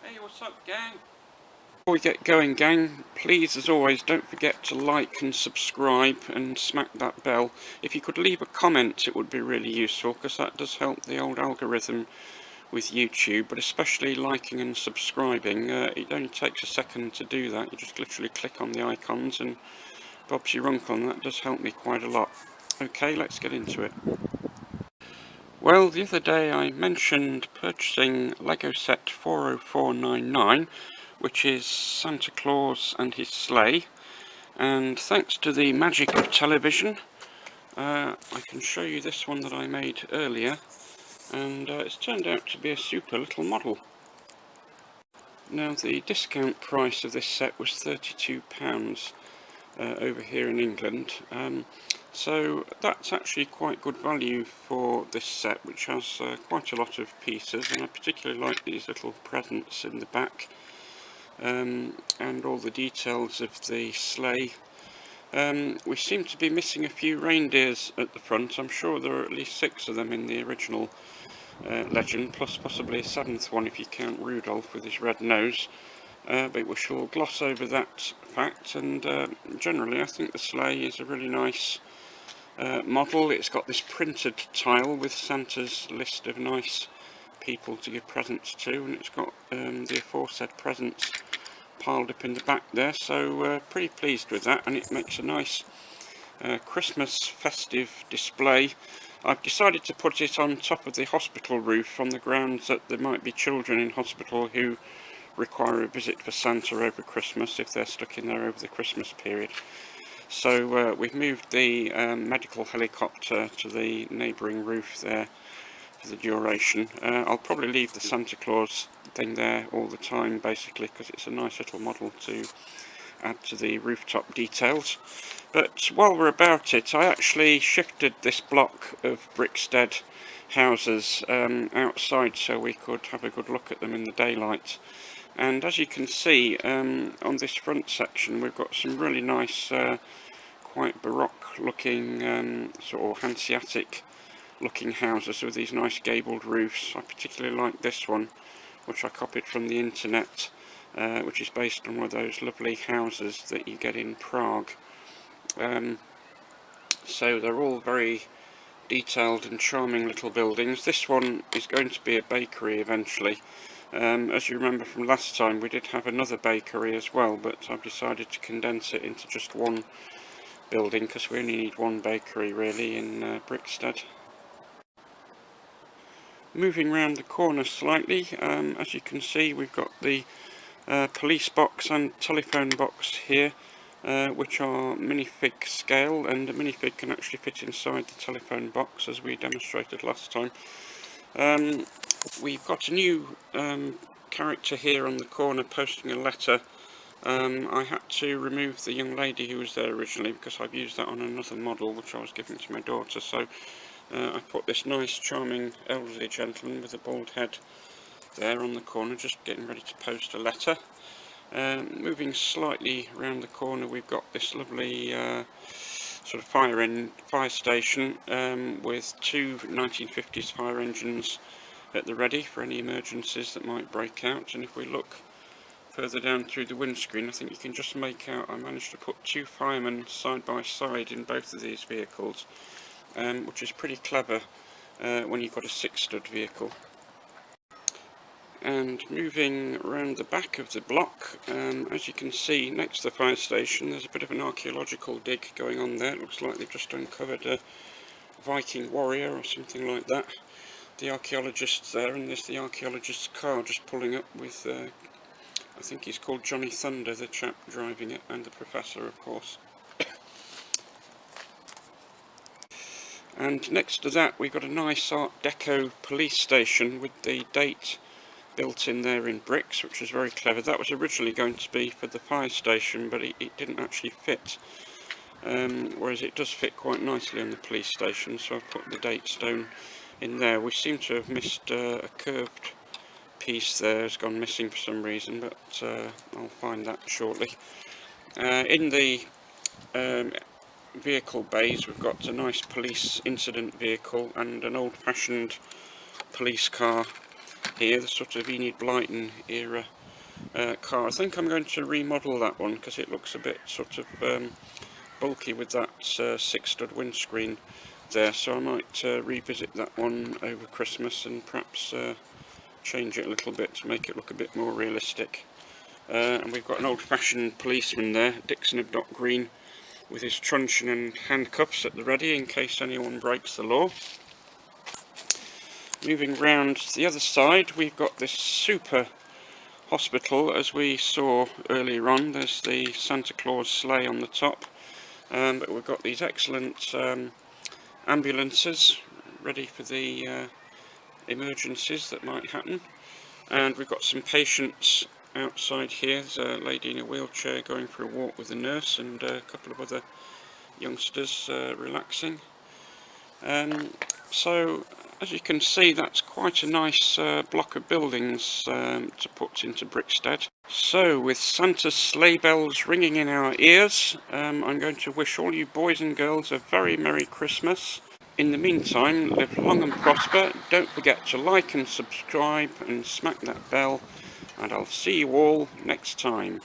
Hey, what's up, gang? Before we get going, gang, please, as always, don't forget to like and subscribe and smack that bell. If you could leave a comment, it would be really useful, because that does help the old algorithm with YouTube, but especially liking and subscribing. It only takes a second to do that. You just literally click on the icons and bob's your uncle, and that does help me quite a lot. Okay, let's get into it. Well, the other day I mentioned purchasing Lego set 40499, which is Santa Claus and his sleigh, and thanks to the magic of television, I can show you this one that I made earlier, and it's turned out to be a super little model. Now, the discount price of this set was £32 over here in England, so that's actually quite good value for this set, which has quite a lot of pieces, and I particularly like these little presents in the back, and all the details of the sleigh. We seem to be missing a few reindeers at the front. I'm sure there are at least 6 of them in the original legend, plus possibly a 7th one if you count Rudolph with his red nose. But we shall gloss over that fact, and generally I think the sleigh is a really nice model. It's got this printed tile with Santa's list of nice people to give presents to, and it's got the aforesaid presents piled up in the back there, so pretty pleased with that, and it makes a nice Christmas festive display. I've decided to put it on top of the hospital roof on the grounds that there might be children in hospital who require a visit for Santa over Christmas if they're stuck in there over the Christmas period. So we've moved the medical helicopter to the neighbouring roof there for the duration. I'll probably leave the Santa Claus thing there all the time, basically, because it's a nice little model to add to the rooftop details. But while we're about it, I actually shifted this block of Brickstead houses outside so we could have a good look at them in the daylight. And as you can see, on this front section we've got some really nice, quite baroque looking, sort of Hanseatic looking houses with these nice gabled roofs. I particularly like this one, which I copied from the internet, which is based on one of those lovely houses that you get in Prague. So they're all very detailed and charming little buildings. This one is going to be a bakery eventually. As you remember from last time, we did have another bakery as well, but I've decided to condense it into just one building because we only need one bakery really in Brickstead. Moving round the corner slightly, as you can see, we've got the police box and telephone box here, which are minifig scale, and a minifig can actually fit inside the telephone box as we demonstrated last time. We've got a new character here on the corner posting a letter. I had to remove the young lady who was there originally because I've used that on another model which I was giving to my daughter, so I put this nice charming elderly gentleman with a bald head there on the corner, just getting ready to post a letter. Moving slightly round the corner, we've got this lovely sort of fire station with 2 1950s fire engines at the ready for any emergencies that might break out. And if we look further down through the windscreen, I think you can just make out I managed to put 2 firemen side by side in both of these vehicles, which is pretty clever when you've got a 6-stud vehicle. And moving around the back of the block, as you can see next to the fire station there's a bit of an archaeological dig going on there. It looks like they've just uncovered a Viking warrior or something like that. The archaeologist's there, and there's the archaeologist's car just pulling up with, I think he's called Johnny Thunder, the chap driving it, and the professor of course. And next to that we've got a nice Art Deco police station with the date built in there in bricks, which was very clever. That was originally going to be for the fire station, but it didn't actually fit, whereas it does fit quite nicely on the police station, so I've put the date stone in there. We seem to have missed a curved piece there, it's gone missing for some reason, but I'll find that shortly. In the vehicle bays we've got a nice police incident vehicle and an old-fashioned police car here, the sort of Enid Blyton era car. I think I'm going to remodel that one because it looks a bit sort of bulky with that 6-stud windscreen there, so I might revisit that one over Christmas and perhaps change it a little bit to make it look a bit more realistic. And we've got an old-fashioned policeman there, Dixon of Dock Green, with his truncheon and handcuffs at the ready in case anyone breaks the law. Moving round to the other side, we've got this super hospital, as we saw earlier on. There's the Santa Claus sleigh on the top, but we've got these excellent ambulances ready for the emergencies that might happen, and we've got some patients outside here. There's a lady in a wheelchair going for a walk with a nurse and a couple of other youngsters relaxing. So as you can see, that's quite a nice block of buildings to put into Brickstead. So with Santa's sleigh bells ringing in our ears, I'm going to wish all you boys and girls a very Merry Christmas. In the meantime, live long and prosper. Don't forget to like and subscribe and smack that bell, and I'll see you all next time.